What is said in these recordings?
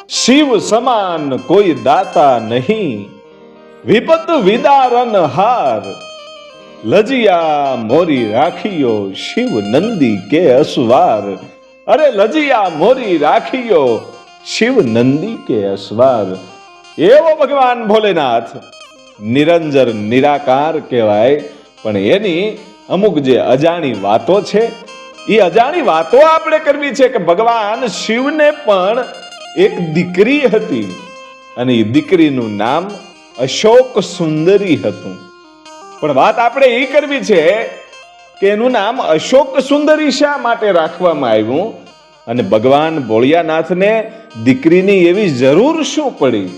શિવ સમાન કોઈ દાતા નહીં, વિપત વિદારન હાર, લજિયા મોરી રાખીયો શિવ નંદી કે અસવાર. અરે લજિયા મોરી રાખીયો શિવ નંદી કે અસવાર. એવો ભગવાન ભોલેનાથ નિરંજર નિરાકાર કહેવાય, પણ એની અમુક જે અજાણી વાતો છે એ અજાણી વાતો આપણે કરવી છે કે ભગવાન શિવને પણ એક દીકરી હતી અને એ દીકરીનું નામ અશોક સુંદરી હતું. પણ વાત આપણે એ કરવી છે કે એનું નામ અશોક સુંદરી શા માટે રાખવામાં આવ્યું અને ભગવાન ભોળિયાનાથને દીકરીની એવી જરૂર શું પડી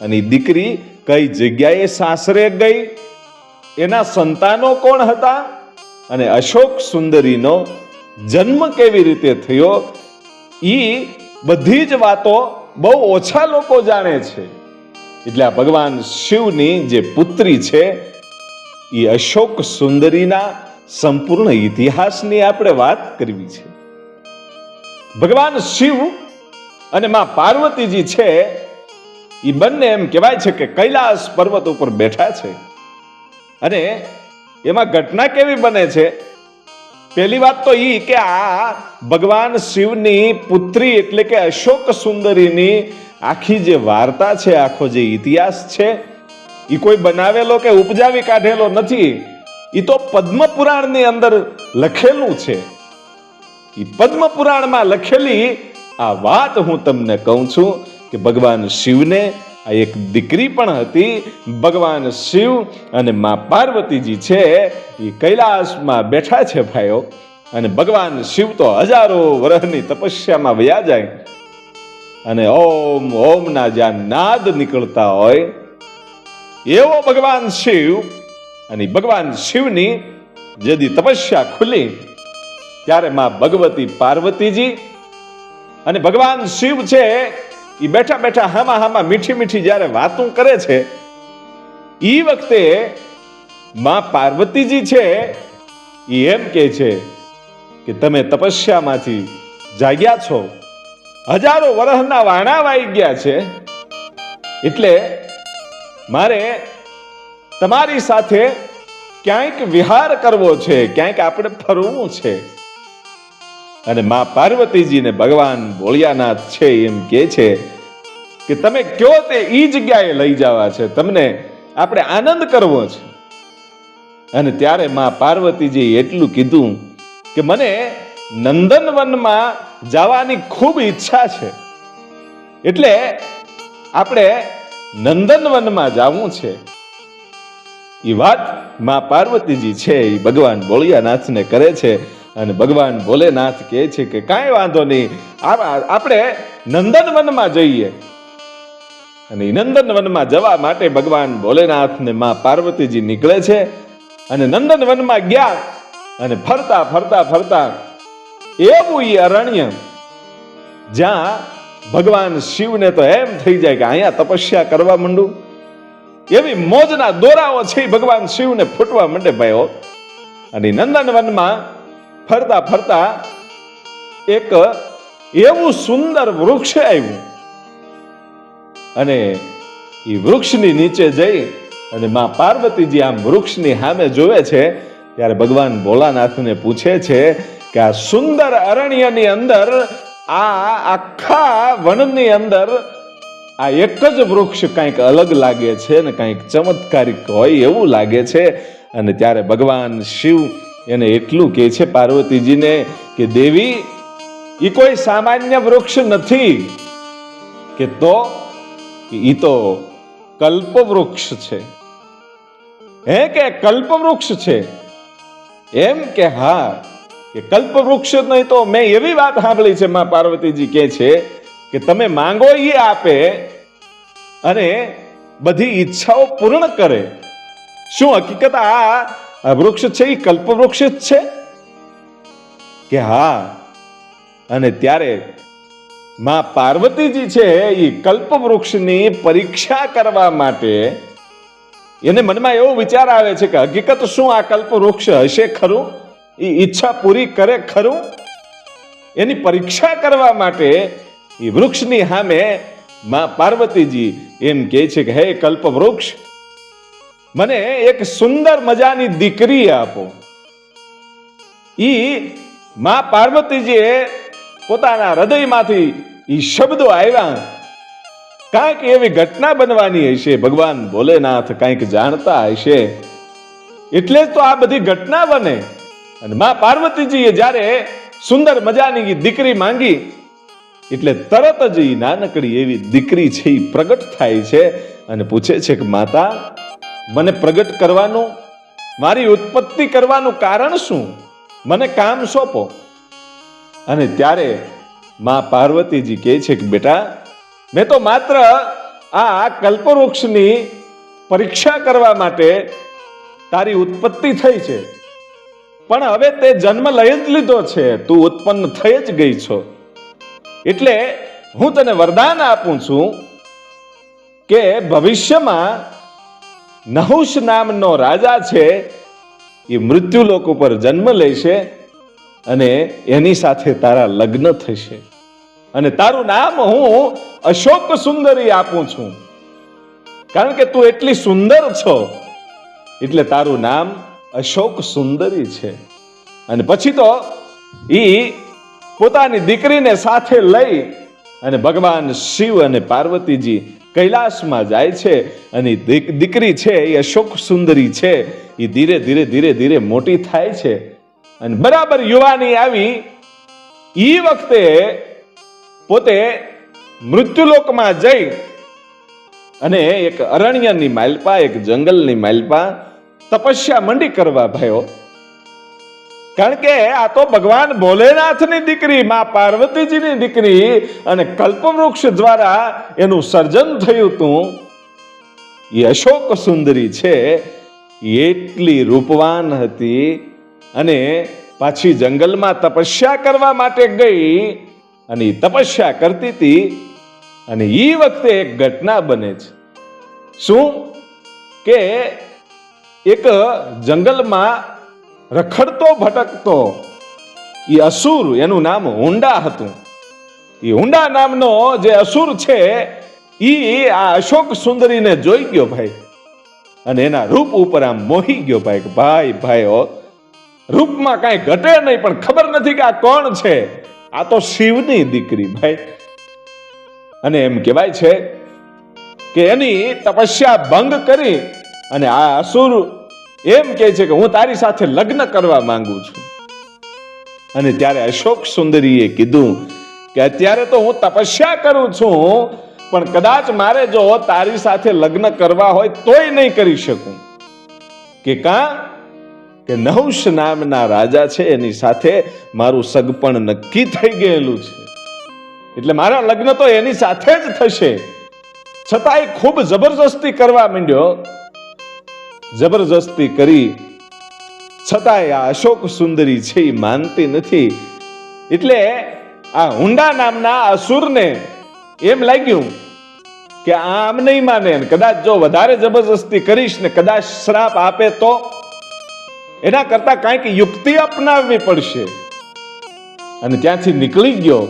અને દીકરી કઈ જગ્યાએ સાસરે ગઈ, એના સંતાનો કોણ હતા અને અશોક સુંદરીનો જન્મ કેવી રીતે થયો, એ બધી જ વાતો બહુ ઓછા લોકો જાણે છે. એટલે આ ભગવાન શિવની જે પુત્રી છે એ અશોક સુંદરીના સંપૂર્ણ ઇતિહાસની આપણે વાત કરવી છે. ભગવાન શિવ અને માં પાર્વતીજી છે એ બંને એમ કહેવાય છે કે કૈલાસ પર્વત ઉપર બેઠા છે અને એમાં ઘટના કેવી બને છે. પહેલી વાત તો એ કે આ ભગવાન શિવની પુત્રી એટલે કે અશોક સુંદરીની આખી જે વાર્તા છે, આખો જે ઇતિહાસ છે એ કોઈ બનાવેલો કે ઉપજાવી કાઢેલો નથી. એ તો પદ્મ પુરાણની અંદર લખેલું છે. એ પદ્મ પુરાણમાં લખેલી આ વાત હું તમને કહું છું કે ભગવાન શિવને આ એક દીકરી પણ હતી. ભગવાન શિવ અને માં પાર્વતીજી છે એ કૈલાસમાં બેઠા છે ભાઈઓ, અને ભગવાન શિવ તો હજારો વર્ષની તપસ્યામાં વયા જાય અને ઓમ ઓમ ના જ્યાં નાદ નીકળતા હોય એવો ભગવાન શિવ અને ભગવાન શિવની જેદી તપસ્યા ખુલી ત્યારે માં ભગવતી પાર્વતીજી અને ભગવાન શિવ છે એ બેઠા બેઠા હામા હામા મીઠી મીઠી જ્યારે વાતું કરે છે એ વખતે માં પાર્વતીજી છે એ એમ કહે છે કે તમે તપસ્યામાંથી જાગ્યા છો, હજારો વર્ષના વાણા વાઈ ગયા છે, એટલે મારે તમારી સાથે ક્યાંક વિહાર કરવો છે, ક્યાંક આપણે ફરવું છે. અને માં પાર્વતીજીને ભગવાન ભોળિયાનાથ છે એમ કહે છે કે તમે કયો તે ઈ જગ્યાએ લઈ જવા છે, તમને આપણે આનંદ કરવો છે. અને ત્યારે માં પાર્વતીજી એટલું કીધું કે મને નંદનવનમાં જવાની ખૂબ ઈચ્છા છે, એટલે આપણે નંદનવનમાં જવું છે. એ વાત માં પાર્વતીજી છે એ ભગવાન ભોળિયાનાથને કરે છે અને ભગવાન ભોલેનાથ કહે છે કે કાંઈ વાંધો નહીં, આપણે નંદનવનમાં જઈએ. અને નંદનવનમાં જવા માટે ભગવાન ભોલેનાથ ને માં પાર્વતીજી નીકળે છે અને નંદનવનમાં ગયા અને ફરતા ફરતા ફરતા એવું એ અરણ્ય જ્યાં ભગવાન શિવને તો એમ થઈ જાય કે અહીંયા તપસ્યા કરવા માંડું, એવી મોજના દોરાઓ છે ભગવાન શિવને ફૂટવા માંડે ભાઈઓ. અને નંદનવનમાં ફરતા ફરતા એક એવું સુંદર વૃક્ષ આવ્યું અને એ વૃક્ષની નીચે જઈ અને માં પાર્વતીજી આમ વૃક્ષની સામે જોવે છે ત્યારે ભગવાન ભોળાનાથને પૂછે છે કે આ સુંદર અરણ્યની અંદર, આ આખા વનની અંદર આ એક જ વૃક્ષ કંઈક અલગ લાગે છે ને કંઈક ચમત્કારિક હોય એવું લાગે છે. અને ત્યારે ભગવાન શિવ એને એટલું કહે છે પાર્વતીજીને કે દેવી એ કોઈ સામાન્ય વૃક્ષ નથી, કે તો ઈ તો કલ્પ વૃક્ષ છે. હે કે કલ્પ વૃક્ષ છે? એમ કે હા, કે કલ્પ વૃક્ષ નહીં તો મેં એવી વાત સાંભળી છે, માં પાર્વતીજી કહે છે કે તમે માંગો એ આપે અને બધી ઈચ્છાઓ પૂર્ણ કરે. શું હકીકત આ વૃક્ષ છે એ કલ્પ વૃક્ષ જ છે? કે હા. અને ત્યારે માં પાર્વતીજી છે એ કલ્પ વૃક્ષની પરીક્ષા કરવા માટે એને મનમાં એવો વિચાર આવે છે કે હકીકત શું આ કલ્પ વૃક્ષ હશે ખરું, એ ઈચ્છા પૂરી કરે ખરું? એની પરીક્ષા કરવા માટે એ વૃક્ષની સામે માં પાર્વતીજી એમ કહે છે કે હે કલ્પવૃક્ષ, મને એક સુંદર મજાની દીકરી આપો. ઈ માં પાર્વતીજીએ પોતાના હૃદયમાંથી ઈ શબ્દો આવ્યા. કાંઈક એવી ઘટના બનવાની હશે, ભગવાન ભોલેનાથ કાંઈક જાણતા હશે, એટલે જ તો આ બધી ઘટના બને. અને માં પાર્વતીજીએ જ્યારે સુંદર મજાની દીકરી માંગી એટલે તરત જ ઈ નાનકડી એવી દીકરી છે એ પ્રગટ થાય છે અને પૂછે છે કે માતા, મને પ્રગટ કરવાનું, મારી ઉત્પત્તિ કરવાનું કારણ શું? મને કામ સોંપો. અને ત્યારે માં પાર્વતીજી કહે છે કે બેટા, મેં તો માત્ર આ કલ્પવૃક્ષની પરીક્ષા કરવા માટે તારી ઉત્પત્તિ થઈ છે, પણ હવે તે જન્મ લઈ જ લીધો છે, તું ઉત્પન્ન થઈ જ ગઈ છો, એટલે હું તને વરદાન આપું છું કે ભવિષ્યમાં નહુષ નામનો રાજા છે એ મૃત્યુલોક ઉપર જન્મ લેશે અને એની સાથે તારા લગ્ન થશે અને તારું નામ હું અશોક સુંદરી આપું છું. કારણ કે તું એટલી સુંદર છો એટલે તારું નામ અશોક સુંદરી છે. અને પછી તો ઈ પોતાની દીકરીને સાથે લઈ અને ભગવાન શિવ અને પાર્વતીજી કૈલાસમાં જાય છે અને દીકરી છે એ અશોક સુંદરી છે એ ધીરે ધીરે ધીરે ધીરે મોટી થાય છે અને બરાબર યુવાની આવી ઈ વખતે પોતે મૃત્યુલોકમાં જઈ અને એક અરણ્યની માલપા, એક જંગલની માલપા તપસ્યા મંડી કરવા ભયો. કારણ કે આ તો ભગવાન ભોલેનાથની દીકરી, માં પાર્વતીજીની દીકરી અને કલ્પવૃક્ષ દ્વારા એનું સર્જન થયું હતું. એ અશોક સુંદરી છે એટલી રૂપવાન હતી અને પાછી જંગલમાં તપસ્યા કરવા માટે ગઈ અને તપસ્યા કરતી હતી અને એ વખતે એક ઘટના બને છે. શું કે એક જંગલમાં રખડતો ભટકતો એ અસુર, એનું નામ હુંડા હતું. એ હુંડા નામનો જે અસુર છે ઈ આ અશોક સુંદરીને જોઈ ગયો ભાઈ અને એના રૂપ ઉપર આમ મોહી ગયો ભાઈ કે ભાઈ ભાઈ રૂપમાં કાંઈ ઘટે નહીં, પણ ખબર નથી કે આ કોણ છે. આ તો શિવની દીકરી ભાઈ. અને એમ કહેવાય છે કે એની તપસ્યા ભંગ કરી અને આ અસુર એમ કહે છે કે હું તારી સાથે લગ્ન કરવા માંગુ છું. અને ત્યારે અશોક સુંદરીએ કીધું કે અત્યારે તો હું તપસ્યા કરું છું, પણ કદાચ મારે જો તારી સાથે લગ્ન કરવા હોય તોય નહીં કરી શકું. કે નહુષ નામના રાજા છે એની સાથે મારું સગપણ નક્કી થઈ ગયેલું છે, એટલે મારા લગ્ન તો એની સાથે જ થશે. છતાંય ખૂબ જબરજસ્તી કરવા માંડ્યો. જબરજસ્તી કરી છતાંય આ અશોક સુંદરી છે એ માનતી નથી. એટલે આ હુંડા નામના અસુરને એમ લાગ્યું કે આમ નહીં માને, કદાચ જો વધારે જબરજસ્તી કરીશ ને કદાચ શ્રાપ આપે તો એના કરતા કાંઈક યુક્તિ અપનાવવી પડશે. અને ત્યાંથી નીકળી ગયો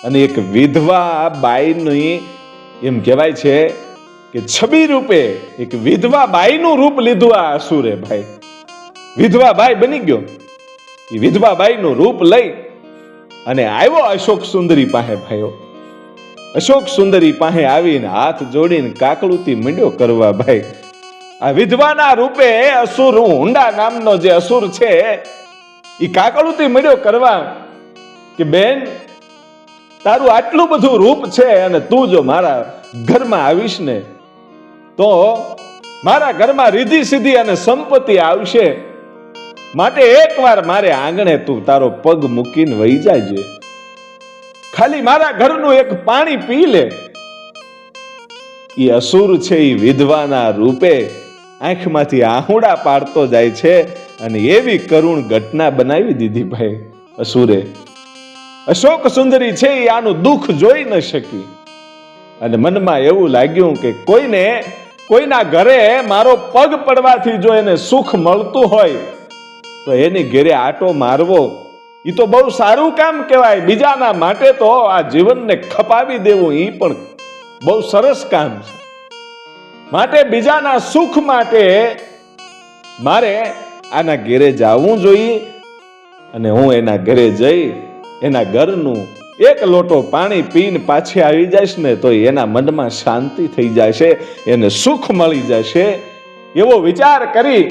અને એક વિધવા બાઈની, એમ કહેવાય છે કે છબી રૂપે એક વિધવા બાઈનું રૂપ લીધું આ અસુરે ભાઈ. વિધવા બાઈ બની ગયો. એ વિધવા બાઈનું રૂપ લઈ અને આવ્યો અશોક સુંદરી પાસે ભાઈઓ. અશોક સુંદરી પાસે આવીને હાથ જોડીને કાકળુતી મંડ્યો કરવા ભાઈ. આ વિધવાના રૂપે અસુર હુંડા નામનો જે અસુર છે એ કાકળુતી મંડ્યો કરવા કે બેન, તારું આટલું બધું રૂપ છે અને તું જો મારા ઘરમાં આવીશ ને તો મારા ઘરમાં રીધી સીધી અને સંપત્તિ આવશે, માટે એકવાર મારે આંગણે તું તારો પગ મૂકીને વહી જાજે, ખાલી મારા ઘરનું એક પાણી પી લે. એ અસુર છે એ વિધવાના રૂપે આંખમાંથી આહુડા પાડતો જાય છે અને એવી કરુણ ઘટના બનાવી દીધી ભાઈ અસુરે. અશોક સુંદરી છે એ આનું દુઃખ જોઈ ન શકી અને મનમાં એવું લાગ્યું કે કોઈના ઘરે મારો પગ પડવાથી જો એને સુખ મળતું હોય તો એની ઘરે આટો મારવો એ તો બહુ સારું કામ કહેવાય. બીજાના માટે તો આ જીવનને ખપાવી દેવું એ પણ બહુ સરસ કામ છે. માટે બીજાના સુખ માટે મારે આના ઘરે જવું જોઈએ અને હું એના ઘરે જઈ એના ઘરનું એક લોટો પાણી પીને પાછી આવી જઈશ ને તો એના મનમાં શાંતિ થઈ જશે, એને સુખ મળી જશે. એવો વિચાર કરી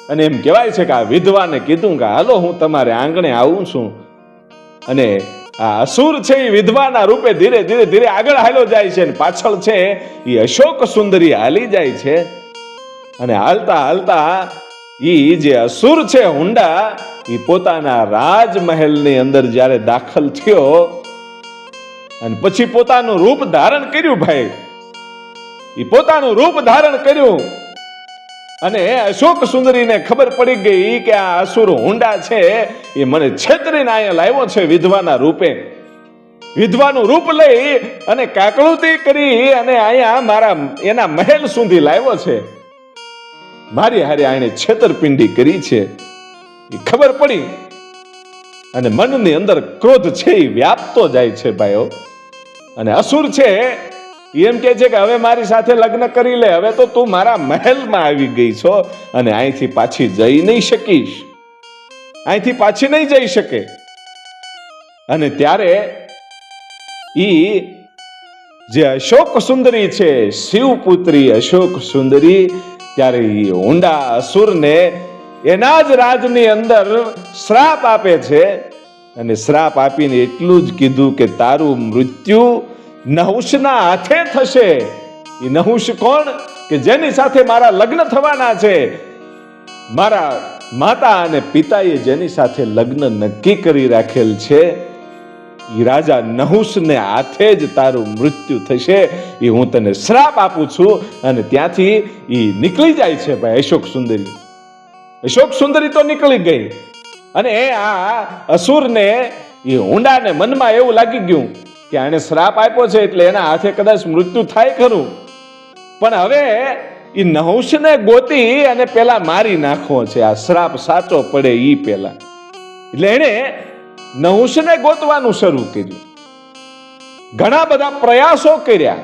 અને એમ કહેવાય છે કે આ વિધવાને કીધું કે હાલો હું તમારે આંગણે આવું છું. અને આ અસુર છે એ વિધવાના રૂપે ધીરે ધીરે ધીરે આગળ હાલ્યો જાય છે, પાછળ છે એ અશોક સુંદરી હાલી જાય છે. અને હાલતા હાલતા ઈ જે અસુર છે હુંડા એ પોતાના રાજમહેલની અંદર જ્યારે દાખલ થયો અને પછી પોતાનું રૂપ ધારણ કર્યું. ભાઈ એ પોતાનું રૂપ ધારણ કર્યું અને અશોક સુંદરીને ખબર પડી ગઈ કે આ અસુર હુંડા છે એ મને છેતરીને અહીંયા લાવ્યો છે વિધવાના રૂપે. વિધવાનું રૂપ લઈ અને કાકળુતી કરી અને અહીંયા એના મહેલ સુધી લાવ્યો છે. મારી હારે આને છેતરપિંડી કરી છે એ ખબર પડી અને મનની અંદર ક્રોધ છે એ વ્યાપતો જાય છે ભાઈઓ. અને અસુર છે એમ કે છે કે હવે મારી સાથે લગ્ન કરી લે, હવે તો તું મારા મહેલમાં આવી ગઈ છો અને અહીંથી પાછી જઈ નહીં શકીશ, અહીંથી પાછી નહીં જઈ શકે. અને ત્યારે ઈ જે અશોક સુંદરી છે, શિવપુત્રી અશોક સુંદરી, ત્યારે ઈ ઊંડા અસુરને એના જ રાજની અંદર શ્રાપ આપે છે. અને શ્રાપ આપીને એટલું જ કીધું કે તારું મૃત્યુ નહુશના હાથે થશે. એ નહુશ કોણ? કે જેની સાથે મારા લગ્ન થવાના છે. મારા માતા અને પિતાએ જેની સાથે લગ્ન નક્કી કરી રાખેલ છે એ રાજા નહુશને હાથે જ તારું મૃત્યુ થશે. એ હું તને શ્રાપ આપું છું. અને ત્યાંથી એ નીકળી જાય છે ભાઈ અશોક સુંદરી. અશોક સુંદરી તો નીકળી ગઈ અને આ અસુરને એ ઊંડાને મનમાં એવું લાગી ગયું કે આને શ્રાપ આપ્યો છે એટલે એના હાથે કદાચ મૃત્યુ થાય ખરું, પણ હવે એ નહુશને ગોતી અને પેલા મારી નાખવો છે, આ શ્રાપ સાચો પડે ઈ પેલા. એટલે એને નહુશને ગોતવાનું શરૂ કર્યું. ઘણા બધા પ્રયાસો કર્યા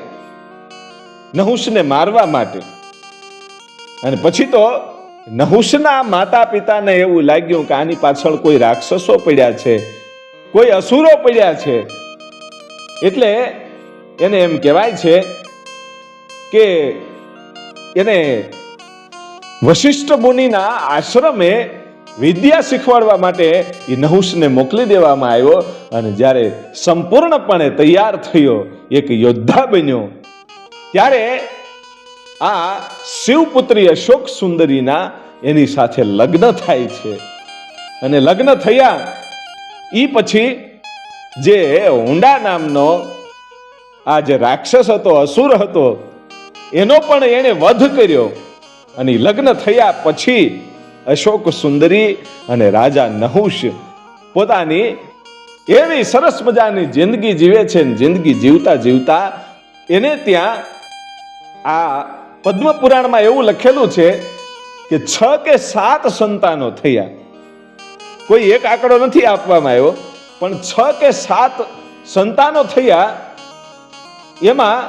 નહુશને મારવા માટે. અને પછી તો નહુશના માતા પિતાને એવું લાગ્યું કે આની પાછળ કોઈ રાક્ષસો પડ્યા છે, કોઈ અસુરો પડ્યા છે. એટલે એને એમ કહેવાય છે કે એને વશિષ્ઠ મુનિના આશ્રમે વિદ્યા શીખવાડવા માટે એ નહુશને મોકલી દેવામાં આવ્યો. અને જ્યારે સંપૂર્ણપણે તૈયાર થયો, એક યોદ્ધા બન્યો, ત્યારે આ શિવપુત્રી અશોક સુંદરીના એની સાથે લગ્ન થાય છે. અને લગ્ન થયા ઈ પછી જે ઊંડા નામનો આ જે રાક્ષસ હતો, અસુર હતો, એનો પણ એને વધ કર્યો. અને લગ્ન થયા પછી અશોક સુંદરી અને રાજા નહુશ પોતાની એવી સરસ મજાની જિંદગી જીવે છે. જિંદગી જીવતા જીવતા એને ત્યાં આ પદ્મ પુરાણમાં એવું લખેલું છે કે 6 કે 7 સંતાનો થયા. કોઈ એક આંકડો નથી આપવામાં આવ્યો, પણ 6 કે 7 સંતાનો થયા. એમાં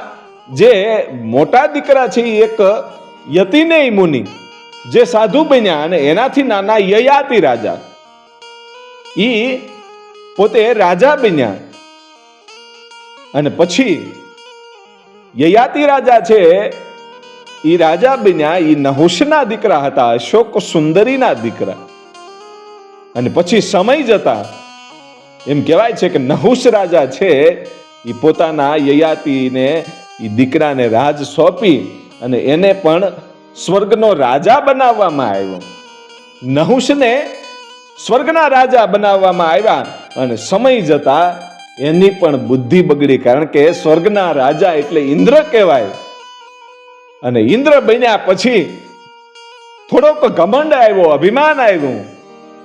જે મોટા દીકરા છે એક યતિનેય મુનિ જે સાધુ બન્યા, અને એનાથી નાના યયાતિ રાજા, ઈ પોતે રાજા બન્યા. અને પછી યયાતિ રાજા છે ઈ રાજા બન્યા, ઈ નહુશના દીકરા હતા, અશોક સુંદરીના દીકરા. અને પછી સમય જતા એમ કહેવાય છે કે નહુશ રાજા છે ઈ પોતાના યયાતિને ઈ દીકરાને રાજ સોંપી અને એને પણ સ્વર્ગનો રાજા બનાવવામાં આવ્યો. નહુશને સ્વર્ગના રાજા બનાવવામાં આવ્યા. અને સમય જતા એની પણ બુદ્ધિ બગડી, કારણ કે સ્વર્ગના રાજા એટલે ઇન્દ્ર કહેવાય. અને ઇન્દ્ર બન્યા પછી થોડોક ઘમંડ આવ્યો, અભિમાન આવ્યું.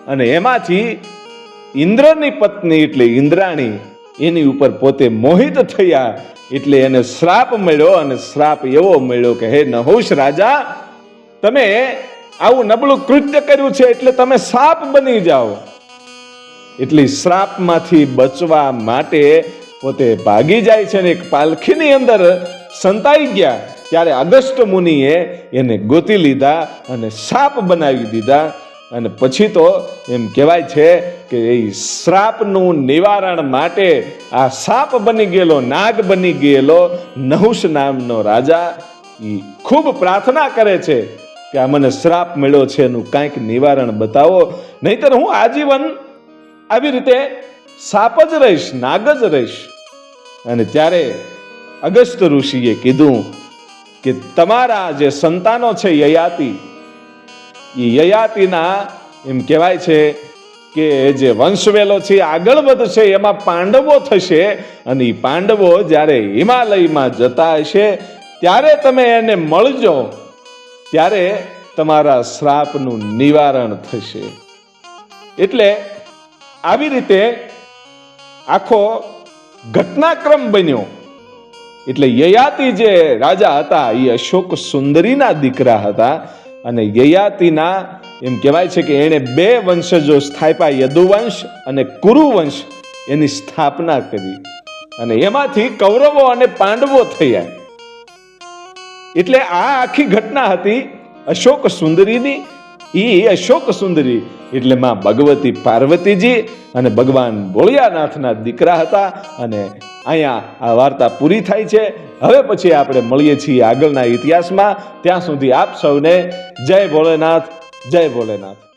અને એમાંથી ઇન્દ્રની પત્ની એટલે ઇન્દ્રાણી એની ઉપર પોતે મોહિત થયા. એટલે એને શ્રાપ મળ્યો. અને શ્રાપ એવો મળ્યો કે હે નહુશ રાજા, તમે આવું નબળું કૃત્ય કર્યું છે એટલે તમે સાપ બની જાઓ. એટલે શ્રાપમાંથી બચવા માટે પોતે ભાગી જાય છે ને એક પાલખીની અંદર સંતાઈ ગયા ત્યારે અગસ્ત્ય મુનિએ એને ગોતી લીધા અને સાપ બનાવી દીધા. અને પછી તો એમ કહેવાય છે કે એ શ્રાપનું નિવારણ માટે આ સાપ બની ગયેલો, નાગ બની ગયેલો નહુષ નામનો રાજા એ ખૂબ પ્રાર્થના કરે છે કે આ મને શ્રાપ મળ્યો છે એનું કાંઈક નિવારણ બતાવો, નહીતર હું આજીવન આવી રીતે સાપ જ રહીશ, નાગ જ રહીશ. અને ત્યારે અગસ્ત્ય ઋષિએ કીધું કે તમારા જે સંતાનો છે યયાતિ, એ યયાતિના એમ કહેવાય છે કે જે વંશવેલો છે આગળ વધશે, એમાં પાંડવો થશે. અને એ પાંડવો જ્યારે હિમાલયમાં જતા હશે ત્યારે તમે એને મળજો, ત્યારે તમારા શ્રાપનું નિવારણ થશે. એટલે આવી રીતે આખો ઘટનાક્રમ બન્યો. એટલે યયાતિ જે રાજા હતા એ અશોક સુંદરીના દીકરા હતા. અને યયાતિના એમ કહેવાય છે કે એણે 2 વંશજો સ્થાપ્યા, યદુવંશ અને કુરુવંશ એની સ્થાપના કરી. અને એમાંથી કૌરવો અને પાંડવો થયા. એટલે આ આખી ઘટના હતી અશોક સુંદરીની. એ અશોક સુંદરી એટલે માં ભગવતી પાર્વતીજી અને ભગવાન ભોળિયાનાથના દીકરા હતા. અને અહીંયા આ વાર્તા પૂરી થાય છે. હવે પછી આપણે મળીએ છીએ આગળના ઇતિહાસમાં. ત્યાં સુધી આપ સૌને જય ભોલેનાથ, જય ભોલેનાથ.